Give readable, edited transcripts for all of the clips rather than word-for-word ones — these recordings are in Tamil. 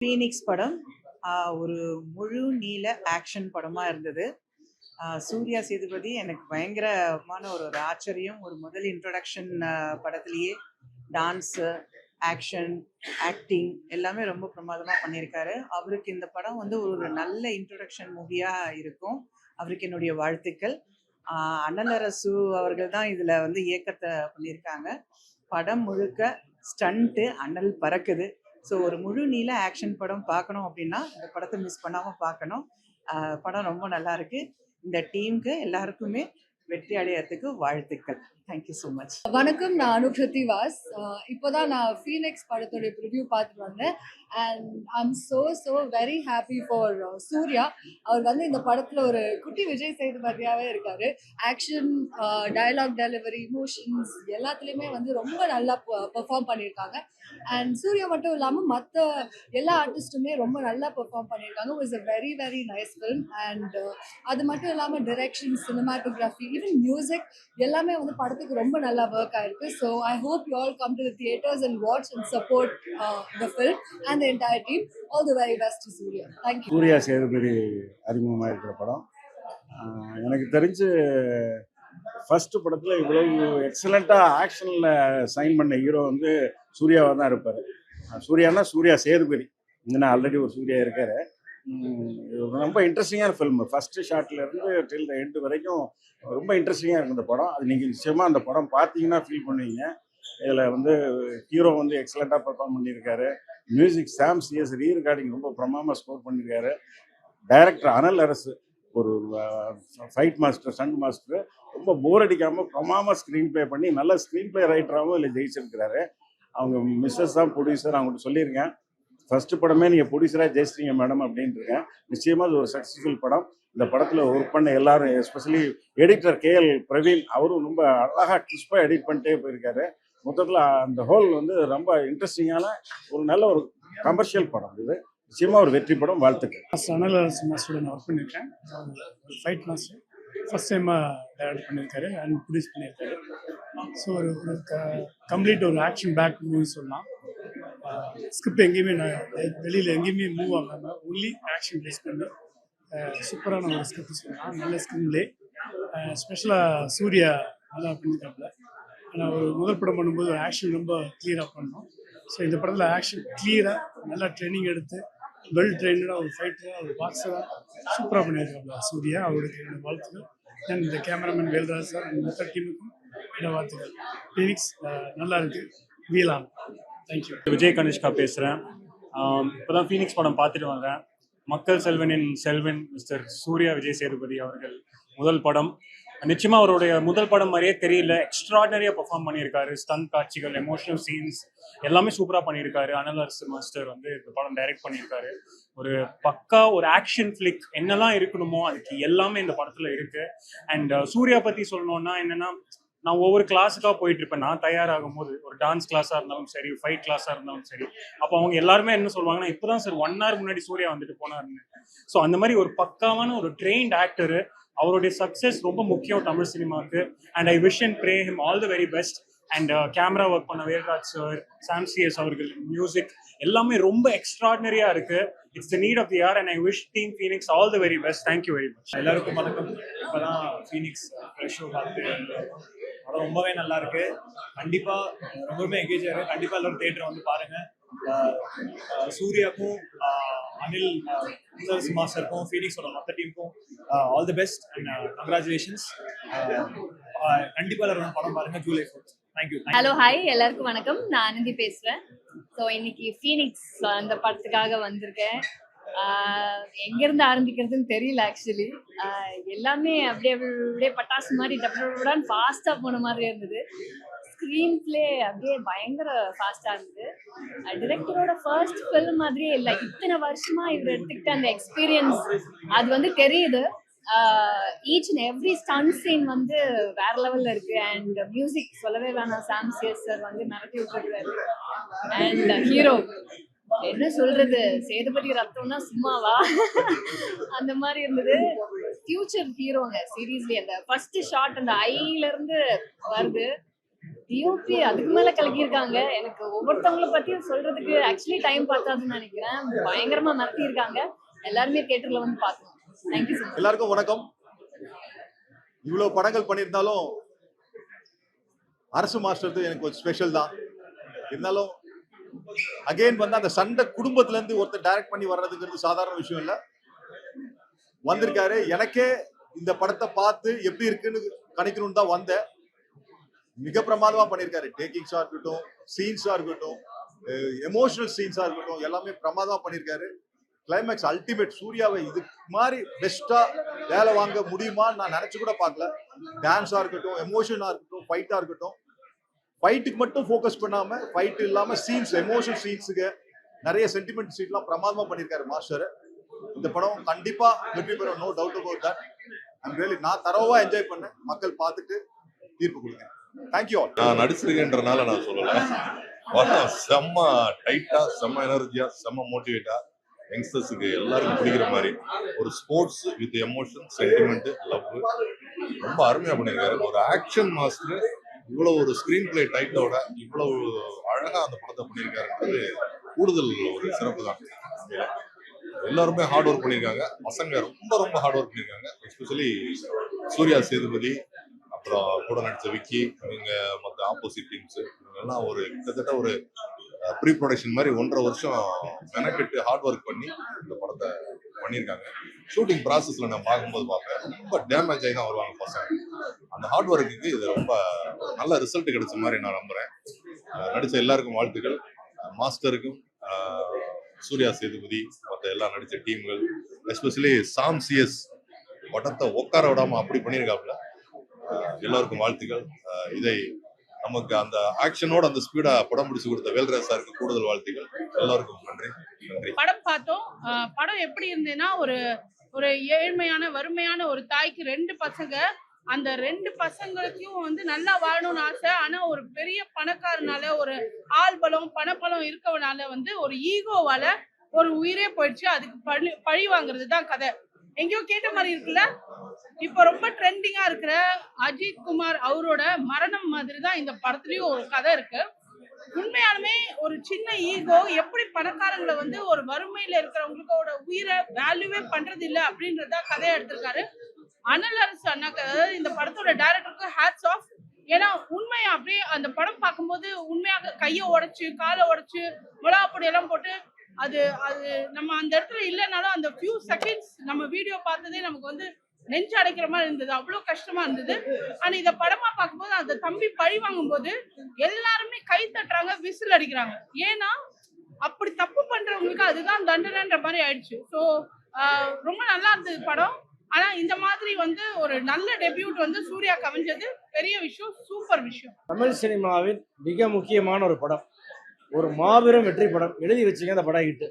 ஃபீனிக்ஸ் படம் ஒரு முழு நீள ஆக்ஷன் படமா இருந்தது. சூர்யா சேதுபதி எனக்கு பயங்கரமான ஒரு ஆச்சரியம். ஒரு முதல் இன்ட்ரொடக்ஷன் படத்திலேயே டான்ஸு, ஆக்ஷன், ஆக்டிங் எல்லாமே ரொம்ப பிரமாதமா பண்ணியிருக்காரு. அவருக்கு இந்த படம் வந்து ஒரு நல்ல இன்ட்ரொடக்ஷன் மூவியா இருக்கும். அவருக்கு என்னுடைய வாழ்த்துக்கள். அண்ணலரசு அவர்கள் தான் இதுல வந்து இயக்கத்தை பண்ணியிருக்காங்க. படம் முழுக்க ஸ்டண்ட்டு, அனல் பறக்குது. ஸோ ஒரு முழு நீள ஆக்ஷன் படம் பார்க்கணும் அப்படின்னா இந்த படத்தை மிஸ் பண்ணாமல் பார்க்கணும். படம் ரொம்ப நல்லா இருக்கு. இந்த டீமுக்கு எல்லாருக்குமே வெற்றி அடையறதுக்கு வாழ்த்துக்கள். Thank you so much. வணக்கம், நான் அனுக்ருதி வாஸ். இப்போதான் நான் ஃபீனிக்ஸ் படத்தோட ப்ரிவ்யூ பார்த்துட்டு வந்தேன். And I'm so very happy for Surya. அவர் வந்து இந்த படத்தில் ஒரு குட்டி விஜய் சேதுபதியாகவே இருக்காரு. ஆக்ஷன், டயலாக் டெலிவரி, இமோஷன்ஸ் எல்லாத்துலேயுமே வந்து ரொம்ப நல்லா பெர்ஃபார்ம் பண்ணியிருக்காங்க. அண்ட் சூர்யா மட்டும் இல்லாமல் மற்ற எல்லா ஆர்டிஸ்ட்டுமே ரொம்ப நல்லா பெர்ஃபார்ம் பண்ணியிருக்காங்க. It was a very very nice film. And அது மட்டும் இல்லாமல் டிரெக்ஷன், சினிமாட்டோகிராஃபி, ஈவன் மியூசிக் எல்லாமே வந்து படத்துக்கு ரொம்ப நல்லா ஒர்க் ஆயிருக்கு. So I hope you all come to the theatres and watch and support the film and the entire team. All the very best to Surya. Thank you. Surya Sethupathi அறிமுகமாக இருக்கிற படம். எனக்கு தெரிஞ்சு ஃபர்ஸ்ட் படத்தில் இவ்வளவு எக்ஸலண்ட்டாக ஆக்ஷனில் சைன் பண்ண ஹீரோ வந்து சூர்யாவாக தான் இருப்பார். சூர்யானா சூர்யா சேதுபதி, இங்கே ஆல்ரெடி ஒரு சூர்யா இருக்கார். ரொம்ப இன்ட்ரெஸ்டிங்கான ஃபில்ம். ஃபஸ்ட்டு ஷார்ட்லேருந்து டில் த எண்டு வரைக்கும் ரொம்ப இன்ட்ரெஸ்டிங்காக இருக்கும் இந்த படம். அது நீங்கள் நிச்சயமாக அந்த படம் பார்த்தீங்கன்னா ஃபீல் பண்ணுவீங்க. இதில் வந்து ஹீரோ வந்து எக்ஸலண்ட்டாக பர்ஃபார்ம் பண்ணியிருக்காரு. மியூசிக் சாம் சிஎஸ் ரீ ரெக்கார்டிங் ரொம்ப பிரமாதமாக ஸ்கோர் பண்ணியிருக்காரு. டைரக்டர் அனல் அரசு ஒரு ஃபைட் மாஸ்டர், ஸ்டண்ட் மாஸ்டர், ரொம்ப போர் அடிக்காமல் பிரமாதமாக ஸ்க்ரீன் ப்ளே பண்ணி நல்ல ஸ்க்ரீன் ப்ளே ரைட்டராகவும் இல்லை ஜெயிச்சிருக்கிறாரு. அவங்க மிஸ்ஸஸ் தான் ப்ரொடியூசர். அவங்கள்ட்ட சொல்லியிருக்கேன், ஃபஸ்ட்டு படமே நீங்கள் ப்ரொடியூசராக ஜெயிச்சிட்டீங்க மேடம் அப்படின்ட்டுருக்கேன். நிச்சயமாக அது ஒரு சக்ஸஸ்ஃபுல் படம். இந்த படத்தில் ஒர்க் பண்ண எல்லாரும், எஸ்பெஷலி எடிட்டர் KL பிரவீன், அவரும் ரொம்ப அழகாக கிறிஸ்பாக எடிட் பண்ணிட்டே போயிருக்காரு. மொத்தத்தில் அந்த ஹோல் வந்து ரொம்ப இன்ட்ரெஸ்டிங்கான ஒரு நல்ல ஒரு கமர்ஷியல் படம். இது நிச்சயமாக ஒரு வெற்றி படம். வாழ்த்துக்கள். அனலரசு மாஸ்டரோட நான் ஒர்க் பண்ணியிருக்கேன். ஃபைட் மாஸ்டர் ஃபஸ்ட் டைமாக டைரக்ட் பண்ணியிருக்காரு அண்ட் ப்ரொடியூஸ் பண்ணியிருக்காரு. ஸோ ஒரு கம்ப்ளீட் ஒரு ஆக்ஷன் பேக் மூவி சொல்லலாம். ஸ்கிரிப்ட் எங்கேயுமே வெளியில் எங்கேயுமே மூவ் ஆகாமல் ஒன்லி ஆக்ஷன் பேஸ் பண்ணி சூப்பரான ஒரு ஸ்கிரிப்ட் சொல்லலாம். நல்ல ஸ்கிரீன்லே ஸ்பெஷலாக சூர்யா நல்லா பண்ணியிருக்காப்புல. ஆனால் ஒரு முதல் படம் பண்ணும்போது ஆக்ஷன் ரொம்ப கிளியராக பண்ணோம். ஸோ இந்த படத்தில் ஆக்ஷன் கிளியராக நல்லா ட்ரைனிங் எடுத்து வெல் ட்ரெயினடாக ஒரு ஃபைட்டராக ஒரு பாக்ஸராக சூப்பராக பண்ணியிருக்காப்புல சூர்யா. அவருக்கு என்னோட வாழ்த்துக்கள். அண்ட் இந்த கேமராமேன் வேல்ராஜ் சார் அண்ட் மொத்த டீமுக்கும் என்னோட வாழ்த்துக்கள். ஃபீனிக்ஸ் நல்லா இருக்கு, வீலாம். தேங்க்யூ. விஜய் கனிஷ்கா பேசுகிறேன். இப்போ தான் ஃபீனிக்ஸ் படம் பார்த்துட்டு வந்தேன். மக்கள் செல்வனின் செல்வன் மிஸ்டர் சூர்யா விஜய் சேதுபதி அவர்கள் முதல் படம். நிச்சயமாக அவருடைய முதல் படம் மாதிரியே தெரியல. எக்ஸ்ட்ராடனரியாக பெர்ஃபார்ம் பண்ணியிருக்காரு. ஸ்டண்ட் காட்சிகள், எமோஷனல் சீன்ஸ் எல்லாமே சூப்பராக பண்ணியிருக்காரு. அனலரசு மாஸ்டர் வந்து இந்த படம் டைரக்ட் பண்ணியிருக்காரு. ஒரு பக்கா ஒரு ஆக்ஷன் ஃபிளிக் என்னெல்லாம் இருக்கணுமோ அதுக்கு எல்லாமே இந்த படத்தில் இருக்கு. அண்ட் சூர்யா பற்றி சொல்லணும்னா என்னென்னா, நான் ஒவ்வொரு கிளாஸுக்காக போயிட்டு இருப்பேன். நான் தயாராகும் போது ஒரு டான்ஸ் கிளாஸாக இருந்தாலும் சரி, ஃபைட் கிளாஸாக இருந்தாலும் சரி, அப்போ அவங்க எல்லாருமே என்ன சொல்லுவாங்கன்னா, இப்போதான் சார் 1 hour முன்னாடி சூர்யா வந்துட்டு போனாருன்னு. ஸோ அந்த மாதிரி ஒரு பக்காவான ஒரு ட்ரெயின்ட் ஆக்டரு. அவருடைய சக்ஸஸ் ரொம்ப முக்கியம் தமிழ் சினிமாவுக்கு. And I wish and pray him all the very best. And camera work பண்ண வேல்ராஜ் சார், சாம் சிஎஸ் அவர்கள், மியூசிக் எல்லாமே ரொம்ப எக்ஸ்ட்ராடனரியாக இருக்கு. It's the need of the year and I wish team Phoenix all the very best. Thank you very much. எல்லாருக்கும் வணக்கம். இப்போதான் ஃபீனிக்ஸ் ஃப்ரெஷ் ஷோ பார்த்து படம் ரொம்பவே நல்லா இருக்கு. கண்டிப்பாக ரொம்பவே எங்கேஜ் ஆயிருக்கு. கண்டிப்பாக எல்லாரும் தேட்டர் வந்து பாருங்க. சூர்யாக்கும் அனில் மாஸ்டருக்கும் ஃபீனிக்ஸோட மொத்த டீமுக்கும் all the best and congratulations. கண்டிப்பாக எல்லாரும் படம் பாருங்க. July 4th. Thank you. Hello, hi, எல்லாருக்கும் வணக்கம். நான் ஆனந்தி பேசுகிறேன். ஸோ இன்னைக்கு ஃபீனிக்ஸ் அந்த படத்துக்காக வந்திருக்கேன். எங்கேருந்து ஆரம்பிக்கிறதுன்னு தெரியல ஆக்சுவலி. எல்லாமே அப்படியே பட்டாசு மாதிரி டப்புடான்னு ஃபாஸ்ட்டாக போன மாதிரி இருந்தது. ஸ்க்ரீன் பிளே அப்படியே பயங்கர ஃபாஸ்ட்டாக இருந்தது. டிரெக்டரோட ஃபர்ஸ்ட் ஃபில்ம் மாதிரியே இல்லை. இத்தனை வருஷமாக இவர் எடுத்துக்கிட்ட அந்த எக்ஸ்பீரியன்ஸ் அது வந்து தெரியுது. Each and every stunt scene வந்து வேற லெவலில் இருக்கு. அண்ட் மியூசிக் சொல்லவே வேணாம். சாம் சிஎஸ் சார் வந்து மிரட்டி விட்டுருக்காரு. அண்ட் ஹீரோ என்ன சொல்றது, சேதுபதி ரத்தம்னா சும்மாவா அந்த மாதிரி இருந்தது. ஃபியூச்சர் ஹீரோங்க சீரியஸ்லி. அந்த ஃபர்ஸ்ட் ஷாட் அந்த ஐல இருந்து வருது. டிஓபி அதுக்கு மேல கலக்கியிருக்காங்க. எனக்கு ஒவ்வொருத்தவங்கள பத்தியும் சொல்றதுக்கு ஆக்சுவலி டைம் பத்தாதுன்னு நினைக்கிறேன். பயங்கரமா நடத்தியிருக்காங்க. எல்லாருமே தியேட்டர்ல வந்து பார்க்கணும். Thank you so much. எல்லாருக்கும் வணக்கம். இவ்வளவு படங்கள் பண்ணியிருந்தாலும் அரசு மாஸ்டர் எனக்கு கொஞ்சம் ஸ்பெஷல் தான். இருந்தாலும் அகைன் வந்து அந்த சண்டை குடும்பத்துல இருந்து ஒருத்தர் டைரக்ட் பண்ணி வர்றதுங்கிறது சாதாரண விஷயம் இல்ல. வந்திருக்காரு. எனக்கே இந்த படத்தை பார்த்து எப்படி இருக்குன்னு கணிக்கணும்னு தான் வந்தேன். மிக பிரமாதமா பண்ணியிருக்காரு. டேக்கிங்ஸா இருக்கட்டும், சீன்ஸா இருக்கட்டும், எமோஷனல் சீன்ஸா இருக்கட்டும், எல்லாமே பிரமாதமா பண்ணியிருக்காரு. Climax ultimate. சூர்யாவை இது மாதிரி பெஸ்டா வேலை வாங்க முடியுமான்னு நான் நினைச்சு கூட பார்க்கல. டான்ஸா இருக்கட்டும், எமோஷனா இருக்கட்டும், ஃபைட்டா இருக்கட்டும், ஃபைட்டுக்கு மட்டும் ஃபோக்கஸ் பண்ணாம ஃபைட் இல்லாம சீன்ஸ், எமோஷனல் சீன்ஸுக்கு நிறைய சென்டிமெண்ட் சீன்லாம் பிரமாதமா பண்ணியிருக்காரு மாஸ்டர். இந்த படம் கண்டிப்பா வெற்றி பெறும், நோ டவுட் அபவுட் தட். நான் தரவா என்ஜாய் பண்ணேன். மக்கள் பார்த்துட்டு தீர்ப்பு கொடுங்க. Thank you all. நான் நடிச்சிருக்கேன்றனால நான் சொல்லல. படம் செம்ம டைட்டா, செம்ம எனர்ஜியா, செம்ம மோட்டிவேட்டா, யங்ஸ்டர்ஸுக்கு எல்லாருக்கும் பிடிக்கிற மாதிரி ஒரு sports with emotion, sentiment, love ரொம்ப அருமையா பண்ணியிருக்காரு. ஒரு ஆக்ஷன் மாஸ்டர் இவ்வளவு ஒரு ஸ்கிரீன் பிளே டைட்டோட இவ்வளவு அழகா அந்த படத்தை பண்ணியிருக்காருன்றது கூடுதல் ஒரு சிறப்பு தான். எல்லாருமே ஹார்ட் ஒர்க் பண்ணியிருக்காங்க. பசங்க ரொம்ப ரொம்ப ஹார்ட் ஒர்க் பண்ணியிருக்காங்க. எஸ்பெஷலி சூர்யா சேதுபதி, அப்புறம் கூட நடிச்ச விக்கி, இவங்க மற்ற ஆப்போசிட் டீம்ஸ் இவங்கெல்லாம் ஒரு கிட்டத்தட்ட ஒரு ப்ரீ ப்ரொடக்ஷன் மாதிரி 1.5 வருஷம் மெனக்கெட்டு ஹார்ட் ஒர்க் பண்ணி இந்த படத்தை பண்ணியிருக்காங்க. ஷூட்டிங் ப்ராசஸ்ல நான் பார்க்கும்போது பார்ப்பேன், ரொம்ப டேமேஜ் ஆகி தான் வருவாங்க பசங்க. அந்த ஹார்ட் ஒர்க்குக்கு இது ரொம்ப நல்ல ரிசல்ட் கிடைச்ச மாதிரி நான் நம்புறேன். நடிச்ச எல்லாருக்கும் வாழ்த்துக்கள். மாஸ்டருக்கும், சூர்யா சேதுபதி, மற்ற எல்லாம் நடிச்ச டீம்கள், எஸ்பெஷலி சாம் சிஎஸ் படத்தை உட்கார விடாம அப்படி பண்ணியிருக்காப்புல. எல்லாருக்கும் வாழ்த்துக்கள். இதை நமக்கு அந்த ஆக்ஷனோட அந்த ஸ்பீடா படம் பிடிச்சு கொடுத்த வேல்ராஜ் சாருக்கு கூடுதல் வாழ்த்துக்கள். எல்லாருக்கும் நன்றி. நன்றி. படம் பார்த்தோம். படம் எப்படி இருந்ததுன்னா, ஒரு ஒரு ஏழ்மையான வறுமையான ஒரு தாய்க்கு 2 பசங்க. அந்த 2 பசங்களுக்கும் வந்து நல்லா வாழணும்னு ஆசை. ஆனா ஒரு பெரிய பணக்காரனால, ஒரு ஆள் பலம் பணப்பலம் இருக்கவனால வந்து ஒரு ஈகோவால ஒரு உயிரே போயிடுச்சு. அதுக்கு பழி வாங்குறது தான் கதை. எங்கேயோ கேட்ட மாதிரி இருக்குல்ல. இப்போ ரொம்ப ட்ரெண்டிங்கா இருக்கிற அஜித் குமார் அவரோட மரணம் மாதிரி தான் இந்த படத்துலயும் ஒரு கதை இருக்கு. உண்மையாலுமே ஒரு சின்ன ஈகோ எப்படி பணக்காரங்களை வந்து ஒரு வறுமையில இருக்கிறவங்களுக்கோட உயிரை வேல்யூவே பண்றது இல்லை அப்படின்றத கதையை எடுத்திருக்காரு. அனல் அரசு அண்ணாக்கு, அதாவது இந்த படத்தோட டைரக்டருக்கு ஹேட்ஸ் ஆஃப். ஏன்னா உண்மையா அப்படியே அந்த படம் பார்க்கும்போது உண்மையாக கையை உடைச்சு, காலை உடைச்சு, மிளகாப்பொடி எல்லாம் போட்டு அது நம்ம அந்த இடத்துல இல்லைனாலும் அந்த ஃபியூ செகண்ட்ஸ் நம்ம வீடியோ பார்த்ததே நமக்கு வந்து நெஞ்சு அடைக்கிற மாதிரி இருந்தது. அவ்வளோ கஷ்டமா இருந்தது. ஆனா இதை படமா பார்க்கும்போது அந்த தம்பி பழி வாங்கும் போது எல்லாருமே கை தட்டுறாங்க, விசில் அடிக்கிறாங்க. ஏன்னா அப்படி தப்பு பண்றவங்களுக்கு அதுதான் தண்டனைன்ற மாதிரி ஆயிடுச்சு. ஸோ ரொம்ப நல்லா இருந்தது படம். ஆனா இந்த மாதிரி வந்து ஒரு நல்ல டெபியூட் வந்து சூர்யா கவிஞ்சது பெரிய விஷயம், சூப்பர் விஷயம். தமிழ் சினிமாவின் மிக முக்கியமான ஒரு படம், ஒரு மாபெரும் வெற்றி படம். எழுதி வச்சுங்க அந்த படம் ஹிட்டு.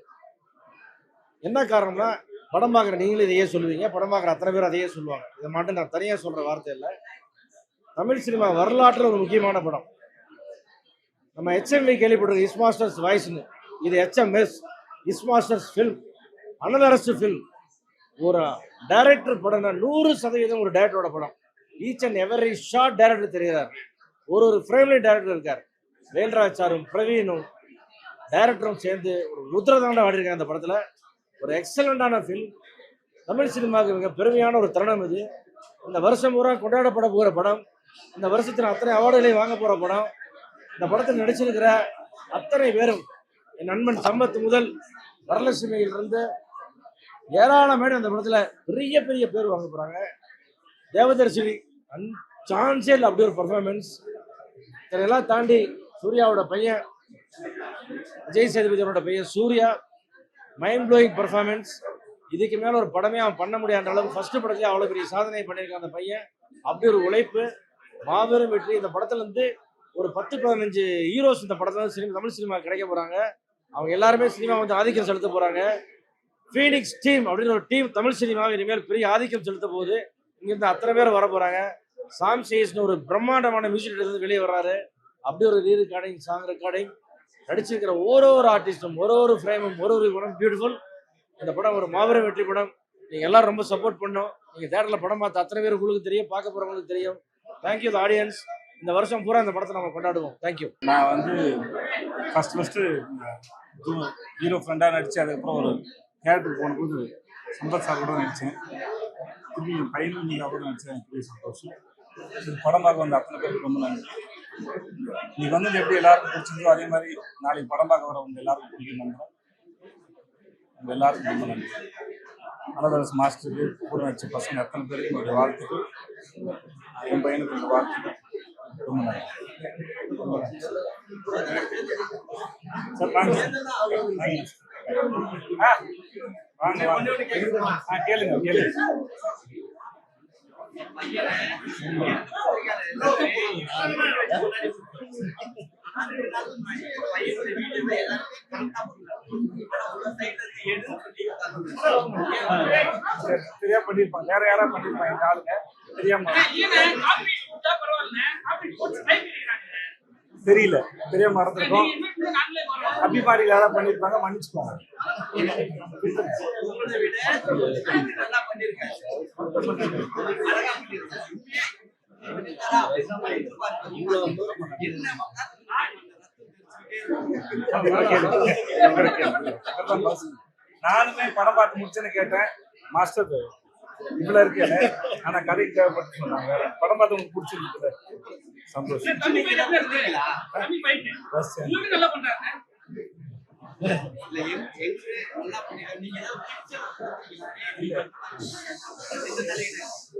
என்ன காரணம்னா, படம் பார்க்குற நீங்களும் இதையே சொல்லுவீங்க, படம் பார்க்குற அத்தனை பேர் அதையே சொல்லுவாங்க. இதை மட்டும் நான் தனியாக சொல்கிற வார்த்தை இல்லை. தமிழ் சினிமா வரலாற்றில் ஒரு முக்கியமான படம். நம்ம HMV கேள்விப்பட்டிருக்க இஸ் மாஸ்டர்ஸ் வாய்ஸ்னு, இது HMS, இஸ் மாஸ்டர்ஸ் ஃபில்ம், அனல் அரசு ஃபில்ம். ஒரு டைரக்டர் படம்னா 100% ஒரு டைரக்டரோட படம். Each and every shot director தெரிகிறார். ஒரு ஃப்ரேம்லேயும் டைரக்டர் இருக்கார். வேல்ராஜ் சாரும் பிரவீனும் டைரக்டரும் சேர்ந்து ஒரு ருத்ரதாண்டம் ஆடிருக்காங்க அந்த படத்தில். ஒரு எக்ஸலண்டான ஃபில்ம். தமிழ் சினிமாவுக்கு மிக பெருமையான ஒரு தருணம் இது. இந்த வருஷம் பூரா கொண்டாடப்பட போகிற படம், இந்த வருஷத்தில் அத்தனை அவார்டுகளையும் வாங்க போகிற படம். இந்த படத்தில் நடிச்சிருக்கிற அத்தனை பேரும், என் நண்பன் சம்பத் முதல் வரலட்சுமியிலிருந்து ஏராளமான அந்த படத்தில் பெரிய பெரிய பேர் வாங்க போகிறாங்க. தேவதர்ஷினி சான்ஸே இல்லை, அப்படி ஒரு பர்ஃபார்மன்ஸ். இதெல்லாம் தாண்டி சூர்யாவோட பையன் விஜய் சேதுபதியோட பையன் சூர்யா, மைண்ட் ப்ளோயிங் பர்ஃபார்மன்ஸ். இதுக்கு மேலே ஒரு படமே அவன் பண்ண முடியாத அளவுக்கு ஃபர்ஸ்ட் படத்துலேயே அவ்வளோ பெரிய சாதனை பண்ணியிருக்கான் அந்த பையன். அப்படி ஒரு உழைப்பு, மாபெரும் வெற்றி. இந்த படத்துல இருந்து ஒரு 10-15 ஹீரோஸ் இந்த படத்துல தமிழ் சினிமா கிடைக்க போறாங்க. அவங்க எல்லாருமே சினிமா வந்து ஆதிக்கம் செலுத்த போறாங்க. ஃபீனிக்ஸ் டீம் அப்படின்னு ஒரு டீம் தமிழ் சினிமாவை இனிமேல் பெரிய ஆதிக்கம் செலுத்த போகுது. இங்கிருந்து அத்தனை பேர் வர போறாங்க. சாம் சேஸ்னு ஒரு பிரம்மாண்டமான மியூசிக் இருந்து வெளியே வர்றாரு. அப்படி ஒரு ரீ ரெக்கார்டிங், சாங் ரெக்கார்டிங், நடிச்சிருக்கிற ஒரு ஆர்டிஸ்டும் ஒரு ஃப்ரேமும் ஒரு படம் பியூட்டிஃபுல். இந்த படம் ஒரு மாபெரும் வெற்றி படம். நீங்க எல்லாரும் ரொம்ப சப்போர்ட் பண்ணோம். நீங்க தேட்டர்ல படம் பார்த்த அத்தனை பேர் உங்களுக்கு தெரியும், பார்க்க போறவங்களுக்கு தெரியும். Thank you the audience. இந்த வருஷம் பூரா இந்த படத்தை நம்ம கொண்டாடுவோம். தேங்க்யூ. நான் வந்து ஃபஸ்ட்டு ஹீரோ ஃப்ரெண்டாக நடித்து அதுக்கப்புறம் ஒரு கேரக்டருக்கு போனபோது சம்பத் சார் கூட நடித்தேன். திரும்பி என் பையனும் நீங்கள் கூட நடித்தேன். பெரிய சந்தோஷம். இது படம் பார்க்க வந்த அத்தனை பேருக்கு ரொம்ப நன்றி. இன்னைக்கு வந்து எப்படி எல்லாருக்கும் பிடிச்சிருந்தோ அதே மாதிரி நாளைக்கு படம் பார்க்க வரவங்க எல்லாருக்கும் பிடிக்கும் நம்புறேன். உங்கள் எல்லாருக்கும் ரொம்ப நன்றி. அனதர்ஸ் மாஸ்டருக்கு கூட நடிச்ச பசங்க அத்தனை பேருக்கு என்னுடைய வாழ்த்துக்கள். என் பையனுக்கு என்னோட வாழ்த்துக்கள். ரொம்ப நன்றி. சார் வாங்க கேளுங்க சரியா பண்ணிருப்பாங்க. வேற யாரா பண்ணிருப்பாங்க எங்க ஆளுங்க தெரியாம தெரியல தெரியாம மறந்துருக்கோம். அபிமாரிகள் யாராவது பண்ணிருப்பாங்க மன்னிச்சுக்கோங்க. நானுமே படம் பார்த்து முடிச்சுன்னு கேட்டேன். மாஸ்டர் இவ்வளவு இருக்கேன் ஆனா கதைக்கு தேவைப்பட்டு சொன்னாங்க. படம் பார்த்து உங்களுக்கு பிடிச்சிருக்கு சந்தோஷம்.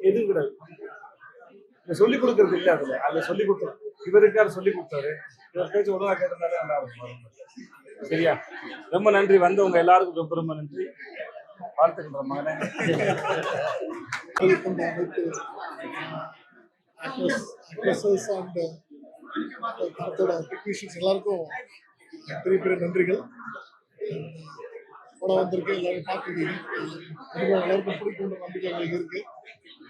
எது கூடாது சொல்லிக் கொடுக்கறது இல்ல. அதுல சொல்லி கொடுத்தோம். இவருக்காரு சொல்லி கொடுத்தாரு. இவர் பேச்சு ஒழுங்கா கேட்டதாலே நல்லா இருக்கும். சரியா? ரொம்ப நன்றி. வந்தவங்க எல்லாருக்கும் ரொம்ப ரொம்ப நன்றி. வாழ்த்துக்கின்ற மகனே. எல்லாருக்கும் பெரிய பெரிய நன்றிகள். படம் வந்திருக்கு, எல்லாரும் பார்த்துருக்கீங்க. எல்லாருக்கும் பிடிக்கும் நம்பிக்கை எங்களுக்கு இருக்கு.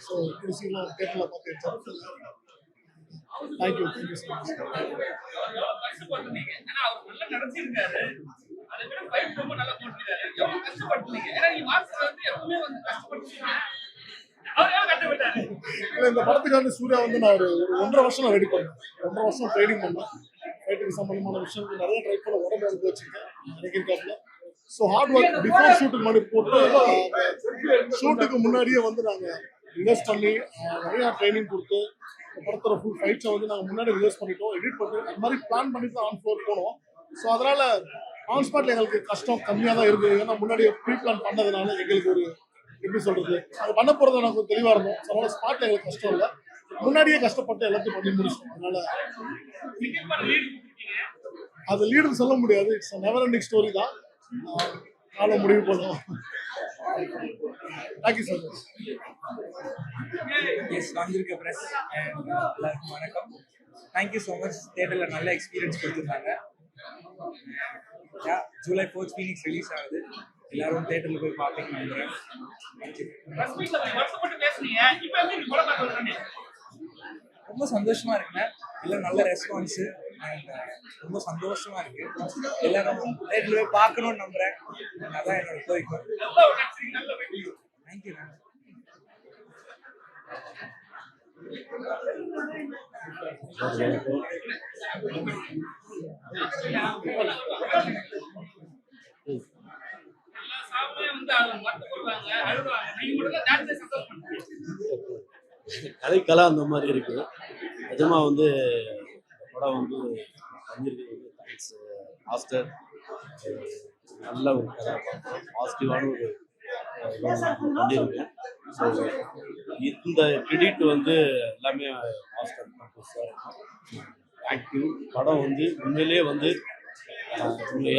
ஸோ பிடிச்சிக்கலாம் தேட்டரில் பார்த்து தேங்க்யூ ஸோ மச். இந்த படத்துக்கான சூர்யா வந்து நான் ஒரு 1.5 வருஷம் நான் ரெடி பண்ணேன். 1.5 வருஷம் ட்ரைனிங் பண்ணேன். ஃபைட்டுக்கு சம்பந்தமான விஷயங்கள் நிறைய ட்ரை பண்ண உடம்பு எடுத்து வச்சுருக்கேன் நினைக்கிறாப்புல. ஸோ ஹார்ட் ஒர்க் பிஃபோர் ஷூட்டுக்கு முன்னாடி போட்டு ஷூட்டுக்கு முன்னாடியே வந்து நாங்கள் இன்வெஸ்ட் பண்ணி நிறையா ட்ரைனிங் கொடுத்து படத்தோட ஃபுல் ஃபைட்ஸை வந்து நாங்கள் முன்னாடி ரிலீஸ் பண்ணிட்டோம். எடிட் பண்ணி அந்த மாதிரி பிளான் பண்ணி தான் ஆன் ஃப்ளோர் போனோம். ஸோ அதனால் ஆன் ஸ்பாட்டில் எங்களுக்கு கஷ்டம் கம்மியாக தான் இருக்குது. ஏன்னா முன்னாடி ப்ரீ பிளான் பண்ணதுனால எங்களுக்கு ஒரு எப்படி சொல்கிறது அது பண்ண போகிறது எனக்கு ஒரு தெளிவாக இருந்தோம். ஸோ அதனால் ஸ்பாட்டில் எங்களுக்கு கஷ்டம் இல்லை. முன்னாடியே கஷ்டப்பட்டு எல்லாத்தையும் பண்ணி முடிச்சிட்டோம். அதனால் அது லீடுன்னு சொல்ல முடியாது. இட்ஸ் நெவர் எண்டிங் ஸ்டோரி தான். காலம் முடிவு பண்ணுவோம். Thank you so much. எஸ் வந்திருக்க ப்ரெஸ் எல்லாருக்கும் வணக்கம். Thank you so much. தேட்டரில் நல்ல எக்ஸ்பீரியன்ஸ் கொடுத்துருந்தாங்க. ஜூலை 4 ஃபீனிக்ஸ் ரிலீஸ் ஆகுது. எல்லாரும் தேட்டரில் போய் பார்ப்பீங்கன்னு நம்புறேன். ரொம்ப சந்தோஷமா இருக்குங்க. எல்லாம் நல்ல ரெஸ்பான்ஸு அண்ட் ரொம்ப சந்தோஷமா இருக்கு. எல்லாரும் தேட்டரில் போய் பார்க்கணும்னு நம்புறேன். அதான் என்னோட கோரிக்கை. தேங்க்யூ. கதைக்கெல்லாம் அந்த மாதிரி இருக்கு. நிஜமா வந்து படம் வந்து பண்ணியிருக்கிறது வந்து தேங்க்ஸ் மாஸ்டர். நல்ல ஒரு கதாபாத்திரம், பாசிட்டிவான ஒரு பண்ணியிருக்கேன். ஸோ இந்த கிரெடிட் வந்து எல்லாமே மாஸ்டர் சார். தேங்க்யூ. படம் வந்து உண்மையிலே வந்து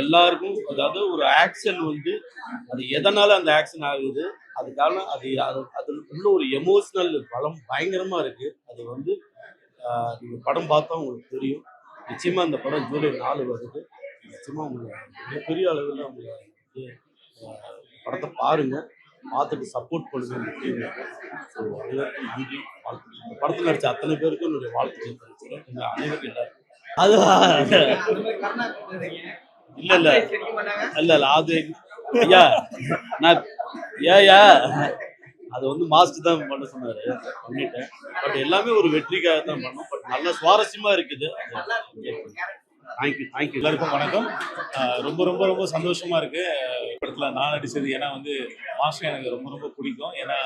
எல்லாருக்கும் அதாவது ஒரு ஆக்ஷன் வந்து அது எதனால அந்த ஆக்ஷன் ஆகுது அதுக்கான அதில் உள்ள ஒரு எமோஷ்னல் பலம் பயங்கரமாக இருக்குது. அது வந்து நீங்கள் படம் பார்த்தா உங்களுக்கு தெரியும். நிச்சயமாக அந்த படம் ஜூலை 4 வருது. நிச்சயமாக உங்களுக்கு மிகப்பெரிய அளவில் உங்களை வந்து படத்தை பாருங்கள், பார்த்துட்டு சப்போர்ட் பண்ணுங்க. ஸோ அனைவருக்கும் நன்றி, வாழ்த்து. இந்த படத்தில் நடித்த அத்தனை பேருக்கும் என்னுடைய வாழ்த்துக்கள் தெரிவிச்சுக்கிறேன். எங்கள் அனைவருக்கும் எல்லாருக்கும் அதுதான் இல்லை அது ஐயா நான் ஏயா அது வந்து மாஸ்டர் தான் பண்ண சொன்னாரு, பண்ணிட்டேன். பட் எல்லாமே ஒரு வெற்றிக்காக தான் பண்ணோம். பட் நல்ல சுவாரஸ்யமா இருக்குது. தேங்க்யூ. எல்லாருக்கும் வணக்கம். ரொம்ப ரொம்ப ரொம்ப சந்தோஷமா இருக்கு படத்துல நான் நடிச்சது. ஏன்னா வந்து மாஸ்டர் எனக்கு ரொம்ப ரொம்ப பிடிக்கும். ஏன்னா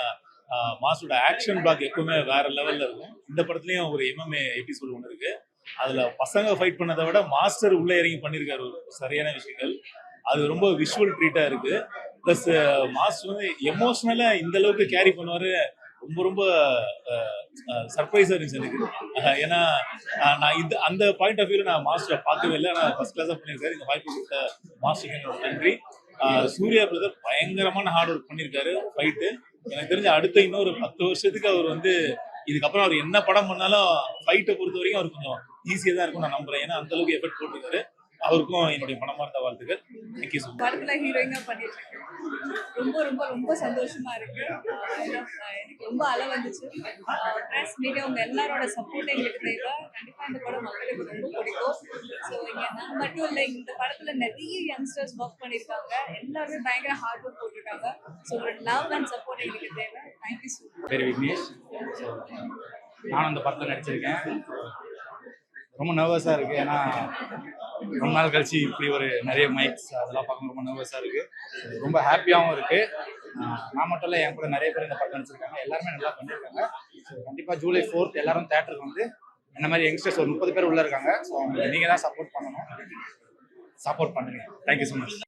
மாஸ்டரோட ஆக்ஷன் பிளாக் எப்பவுமே வேற லெவல்ல இருக்கும். இந்த படத்துலயும் ஒரு MMA எபிசோட் ஒன்று இருக்கு. அதுல பசங்க ஃபைட் பண்ணதை விட மாஸ்டர் உள்ள இறங்கி பண்ணியிருக்காரு ஒரு சரியான விஷயங்கள். அது ரொம்ப விஷுவல் ட்ரீட்டா இருக்கு. ப்ளஸ் மாஸ்டர் வந்து எமோஷனலா இந்த அளவுக்கு கேரி பண்ணுவாரு. ரொம்ப ரொம்ப சர்ப்ரைஸா இருந்துச்சு எனக்கு. ஏன்னா நான் அந்த பாயிண்ட் ஆஃப் வியூல நான் மாஸ்டரை பார்க்கவே இல்லை. ஆனால் ஃபர்ஸ்ட் கிளாஸாக பண்ணியிருக்காரு. இந்த வாய்ப்பு கொடுத்த மாஸ்டருக்கு என்னோட நன்றி. சூர்யா பிரதர் பயங்கரமான ஹார்ட் ஒர்க் பண்ணியிருக்காரு ஃபைட்டு. எனக்கு தெரிஞ்ச அடுத்த இன்னொரு 10 வருஷத்துக்கு அவர் வந்து இதுக்கப்புறம் அவர் என்ன படம் பண்ணாலும் ஃபைட்டை பொறுத்த வரைக்கும் அவர் கொஞ்சம் ஈஸியாக தான் இருக்கும் நான் நம்புறேன். ஏன்னா அந்த அளவுக்கு எஃபெக்ட் போட்டிருக்காரு. அவருக்கும் என்னுடைய மனமார்ந்த வாழ்த்துக்கள். Thank you so much. படத்துல ஹீரோயினா பண்ணிட்டு இருக்கேன். ரொம்ப ரொம்ப ரொம்ப சந்தோஷமா இருக்கு. எனக்கு ரொம்ப அலை வந்துச்சு. ப்ரெஸ் மீடியா உங்க எல்லாரோட சப்போர்ட் எங்களுக்கு தேவை. கண்டிப்பா இந்த படம் மக்களுக்கு ரொம்ப பிடிக்கும். ஸோ இங்க நான் மட்டும் இல்லை, இந்த படத்துல நிறைய யங்ஸ்டர்ஸ் ஒர்க் பண்ணியிருக்காங்க. எல்லாருமே பயங்கர ஹார்ட் ஒர்க் போட்டிருக்காங்க. ஸோ ஒரு லவ் அண்ட் சப்போர்ட் எங்களுக்கு தேவை. Thank you so much. பேர் விக்னேஷ். நானும் அந்த படத்தில் நடிச்சிருக்கேன். ரொம்ப நர்வஸாக இருக்குது. ஏன்னா ரொம்ப நாள் கழிச்சு இப்படி ஒரு நிறைய மைக்ஸ் அதெல்லாம் பார்க்க ரொம்ப நர்வஸாக இருக்குது. ரொம்ப ஹாப்பியாகவும் இருக்குது. நான் மட்டும் இல்லை, என் கூட நிறைய பேர் இந்த படம் நடிச்சிருக்காங்க. எல்லாருமே நல்லா பண்ணியிருக்காங்க. ஸோ கண்டிப்பாக ஜூலை 4th எல்லாரும் தேட்டருக்கு வந்து இந்த மாதிரி யங்ஸ்டர்ஸ் ஒரு 30 பேர் உள்ளே இருக்காங்க. ஸோ நீங்கள் தான் சப்போர்ட் பண்ணணும். சப்போர்ட் பண்ணுங்கள். Thank you so much.